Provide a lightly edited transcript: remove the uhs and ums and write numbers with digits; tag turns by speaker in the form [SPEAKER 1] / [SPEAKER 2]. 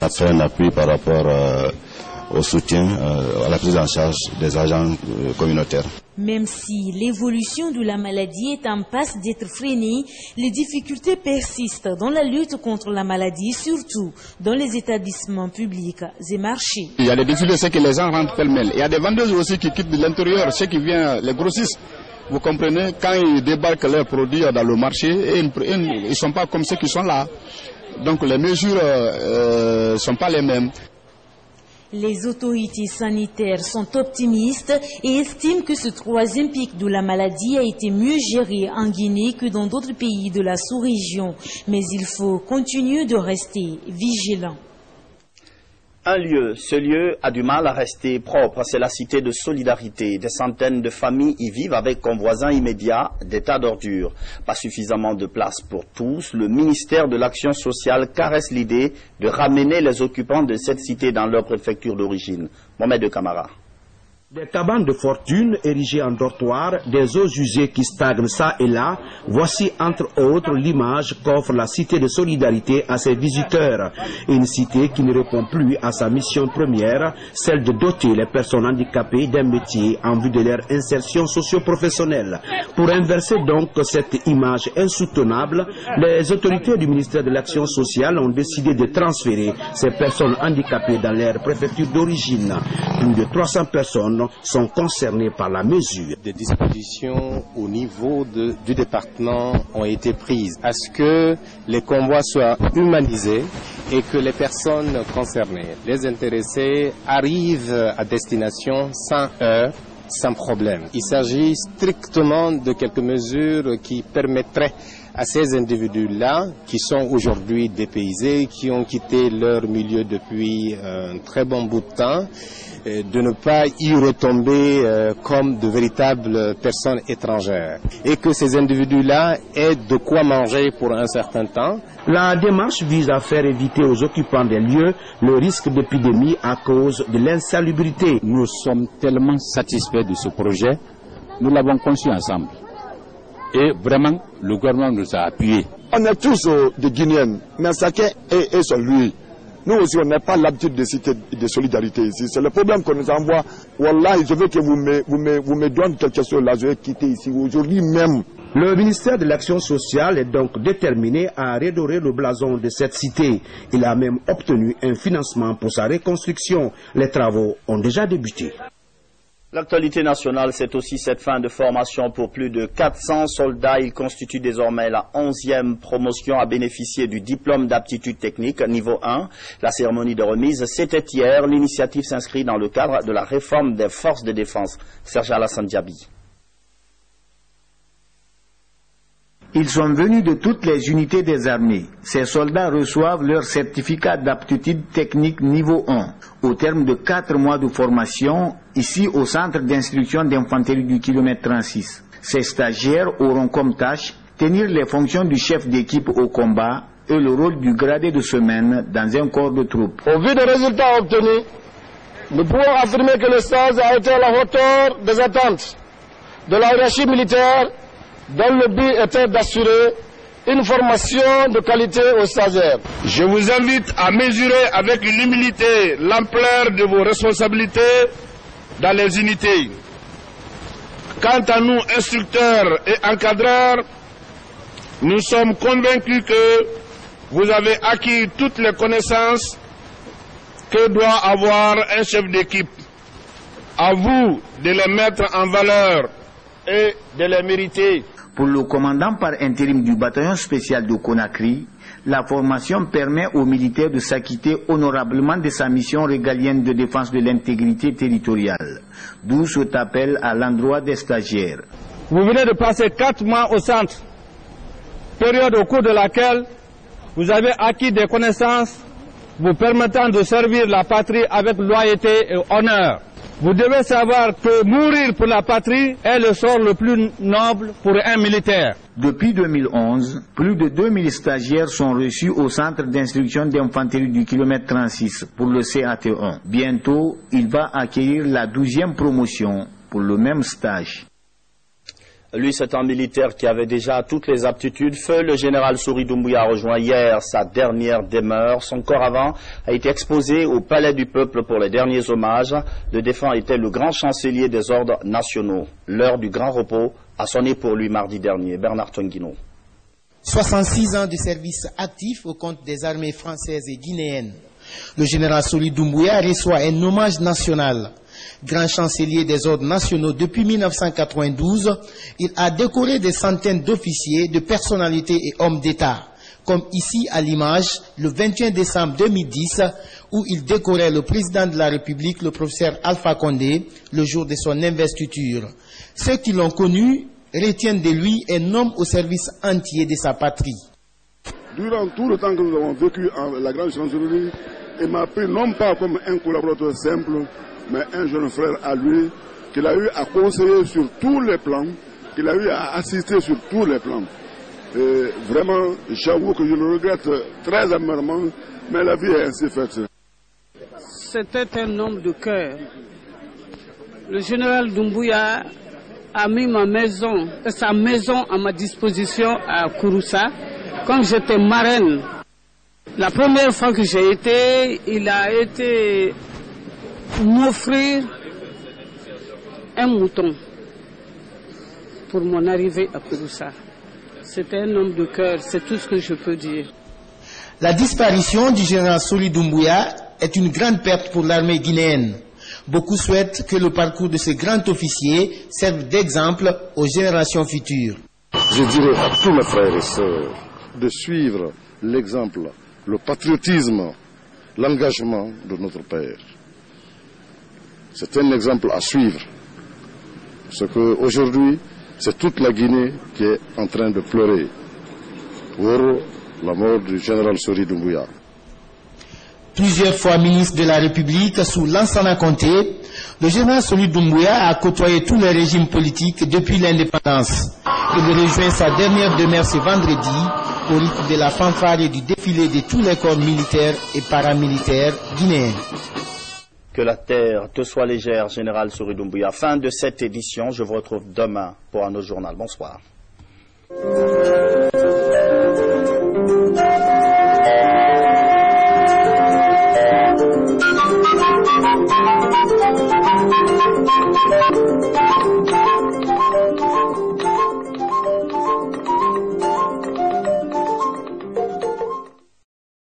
[SPEAKER 1] faire un appui par rapport au soutien, à la prise en charge des agents communautaires.
[SPEAKER 2] Même si l'évolution de la maladie est en passe d'être freinée, les difficultés persistent dans la lutte contre la maladie, surtout dans les établissements publics et marchés.
[SPEAKER 3] Il y a des difficultés, c'est que les gens rentrent pêle-mêle. Il y a des vendeuses aussi qui quittent de l'intérieur, ceux qui viennent, les grossistes. Vous comprenez, quand ils débarquent leurs produits dans le marché, ils ne sont pas comme ceux qui sont là. Donc les mesures ne sont pas les mêmes.
[SPEAKER 2] Les autorités sanitaires sont optimistes et estiment que ce troisième pic de la maladie a été mieux géré en Guinée que dans d'autres pays de la sous-région. Mais il faut continuer de rester vigilant.
[SPEAKER 4] Ce lieu a du mal à rester propre, c'est la cité de Solidarité. Des centaines de familles y vivent avec comme voisins immédiats des tas d'ordures. Pas suffisamment de place pour tous, le ministère de l'Action sociale caresse l'idée de ramener les occupants de cette cité dans leur préfecture d'origine. Mohamed Camara.
[SPEAKER 5] Des cabanes de fortune érigées en dortoir, des eaux usées qui stagnent ça et là, voici entre autres l'image qu'offre la cité de Solidarité à ses visiteurs. Une cité qui ne répond plus à sa mission première, celle de doter les personnes handicapées d'un métier en vue de leur insertion socio-professionnelle. Pour inverser donc cette image insoutenable, les autorités du ministère de l'Action sociale ont décidé de transférer ces personnes handicapées dans leur préfecture d'origine. Plus de 300 personnes sont concernés par la mesure.
[SPEAKER 6] Des dispositions au niveau du département ont été prises à ce que les convois soient humanisés et que les personnes concernées, les intéressés, arrivent à destination sans heurts, sans problème. Il s'agit strictement de quelques mesures qui permettraient à ces individus-là, qui sont aujourd'hui dépaysés, qui ont quitté leur milieu depuis un très bon bout de temps, de ne pas y retomber comme de véritables personnes étrangères. Et que ces individus-là aient de quoi manger pour un certain temps.
[SPEAKER 5] La démarche vise à faire éviter aux occupants des lieux le risque d'épidémie à cause de l'insalubrité.
[SPEAKER 7] Nous sommes tellement satisfaits de ce projet, nous l'avons conçu ensemble. Et vraiment, le gouvernement nous a appuyés.
[SPEAKER 8] On est tous des Guinéens, mais chacun est sur lui. Nous aussi, on n'a pas l'habitude de citer de solidarité ici. C'est le problème qu'on nous envoie. Wallah, je veux que vous me donniez quelque chose là. Je vais quitter ici aujourd'hui même.
[SPEAKER 5] Le ministère de l'Action sociale est donc déterminé à redorer le blason de cette cité. Il a même obtenu un financement pour sa reconstruction. Les travaux ont déjà débuté.
[SPEAKER 4] L'actualité nationale, c'est aussi cette fin de formation pour plus de 400 soldats. Il constitue désormais la 11e promotion à bénéficier du diplôme d'aptitude technique niveau 1. La cérémonie de remise, c'était hier. L'initiative s'inscrit dans le cadre de la réforme des forces de défense. Serge Alassane Diaby.
[SPEAKER 9] Ils sont venus de toutes les unités des armées. Ces soldats reçoivent leur certificat d'aptitude technique niveau 1. Au terme de 4 mois de formation, ici au centre d'instruction d'infanterie du kilomètre 36. Ces stagiaires auront comme tâche tenir les fonctions du chef d'équipe au combat et le rôle du gradé de semaine dans un corps de troupes.
[SPEAKER 10] Au vu des résultats obtenus, nous pouvons affirmer que le stage a été à la hauteur des attentes de la hiérarchie militaire, dont le but était d'assurer une formation de qualité aux stagiaires.
[SPEAKER 11] Je vous invite à mesurer avec l'humilité l'ampleur de vos responsabilités dans les unités. Quant à nous, instructeurs et encadreurs, nous sommes convaincus que vous avez acquis toutes les connaissances que doit avoir un chef d'équipe. À vous de les mettre en valeur et de les mériter.
[SPEAKER 9] Pour le commandant par intérim du bataillon spécial de Conakry, la formation permet aux militaires de s'acquitter honorablement de sa mission régalienne de défense de l'intégrité territoriale, d'où cet appel à l'endroit des stagiaires.
[SPEAKER 10] Vous venez de passer 4 mois au centre, période au cours de laquelle vous avez acquis des connaissances vous permettant de servir la patrie avec loyauté et honneur. Vous devez savoir que mourir pour la patrie est le sort le plus noble pour un militaire.
[SPEAKER 9] Depuis 2011, plus de 2000 stagiaires sont reçus au centre d'instruction d'infanterie du kilomètre 36 pour le CAT1. Bientôt, il va acquérir la 12e promotion pour le même stage.
[SPEAKER 4] Lui, c'est un militaire qui avait déjà toutes les aptitudes. Feu le général Sori Doumbouya a rejoint hier sa dernière demeure. Son corps avant a été exposé au Palais du Peuple pour les derniers hommages. Le défunt était le grand chancelier des ordres nationaux. L'heure du grand repos a sonné pour lui mardi dernier. Bernard Tonguino.
[SPEAKER 12] 66 ans de service actif au compte des armées françaises et guinéennes. Le général Sori Doumbouya reçoit un hommage national. Grand chancelier des ordres nationaux depuis 1992, il a décoré des centaines d'officiers, de personnalités et hommes d'État, comme ici à l'image le 21 décembre 2010, où il décorait le président de la République, le professeur Alpha Condé, le jour de son investiture. Ceux qui l'ont connu retiennent de lui un homme au service entier de sa patrie.
[SPEAKER 13] Durant tout le temps que nous avons vécu à la grande chancellerie, il m'a pris non pas comme un collaborateur simple, mais un jeune frère à lui, qu'il a eu à conseiller sur tous les plans, qu'il a eu à assister sur tous les plans. Et vraiment, j'avoue que je le regrette très amèrement, mais la vie est ainsi faite.
[SPEAKER 14] C'était un homme de cœur. Le général Doumbouya a mis sa maison à ma disposition à Kouroussa, quand j'étais marraine. La première fois que j'ai été, il a été m'offrir un mouton pour mon arrivée à Kouroussa. C'était un homme de cœur, c'est tout ce que je peux dire.
[SPEAKER 12] La disparition du général Sori Doumbouya est une grande perte pour l'armée guinéenne. Beaucoup souhaitent que le parcours de ce grand officier serve d'exemple aux générations futures.
[SPEAKER 13] Je dirais à tous mes frères et sœurs de suivre l'exemple, le patriotisme, l'engagement de notre père. C'est un exemple à suivre. Parce qu'aujourd'hui, c'est toute la Guinée qui est en train de pleurer pour la mort du général Sori Doumbouya.
[SPEAKER 12] Plusieurs fois ministre de la République sous Lansana Conté, le général Sori Doumbouya a côtoyé tous les régimes politiques depuis l'indépendance. Il rejoint sa dernière demeure ce vendredi au rythme de la fanfare et du défilé de tous les corps militaires et paramilitaires guinéens.
[SPEAKER 4] Que la terre te soit légère, général Sori Doumbouya. Fin de cette édition. Je vous retrouve demain pour un autre journal. Bonsoir.